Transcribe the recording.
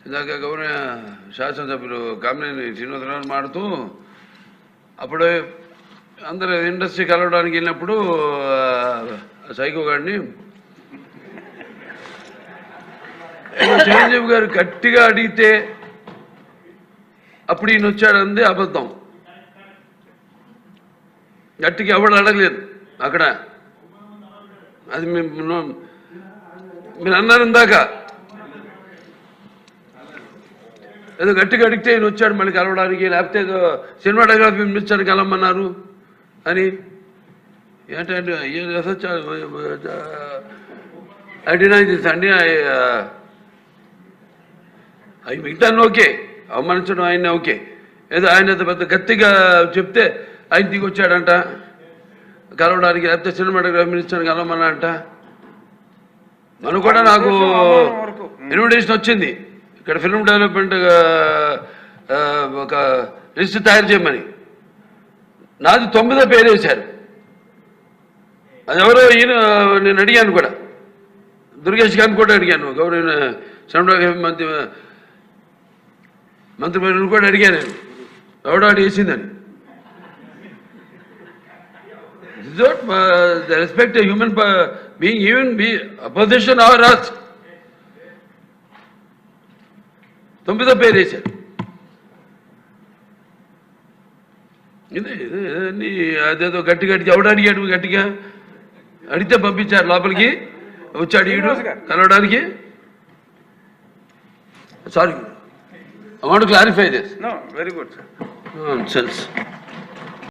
ఇందాక గౌరవ శాసనసభ్యులు కామినేని శ్రీనివాసరావు మాడుతూ అప్పుడు అందరూ ఇండస్ట్రీ కలవడానికి వెళ్ళినప్పుడు సైకో గారిని చిరంజీవి గారు గట్టిగా అడిగితే అప్పుడు ఈయన వచ్చాడంది అబద్ధం. గట్టిగా ఎవడు అడగలేదు అక్కడ. అది మీరు అన్నారు ఇందాక, ఏదో గట్టిగా అడిగితే ఈయన వచ్చాడు మళ్ళీ కలవడానికి, లేకపోతే ఏదో సినిమాటోగ్రఫీ మినిస్టర్ కలవమన్నారు అని. ఏంటంటే అడినా అండి అవి మిగతాను ఓకే, అవమానించడం ఆయన ఓకే, ఏదో ఆయన పెద్ద గట్టిగా చెప్తే ఆయన దిగి వచ్చాడంట కలవడానికి, లేకపోతే సినిమాటోగ్రఫీ మినిస్టర్ కలవమన్నా అంట. మనం కూడా నాకు ఇన్విటేషన్ వచ్చింది ఇక్కడ ఫిల్మ్ డెవలప్మెంట్ ఒక లిస్ట్ తయారు చేయమని. నాది 9వ పేరు వేశారు. అది ఎవరో ఈయన నేను అడిగాను కూడా, దుర్గేష్ గారిని కూడా అడిగాను, గౌరవ సినిమాటోగ్రఫీ మంత్రివర్యులు కూడా అడిగాను నేను, ఎవడో అడిగేసిందని. The respect a human being, even be opposition or us. 9వ పేరు వేశారు. ఇదే అదేదో గట్టిగా ఎవడు అడిగాడు, గట్టిగా అడిగితే పంపించారు లోపలికి, వచ్చాడు ఈడు కలవడానికి. Sorry, I want to clarify this. No, very good, sir. Nonsense.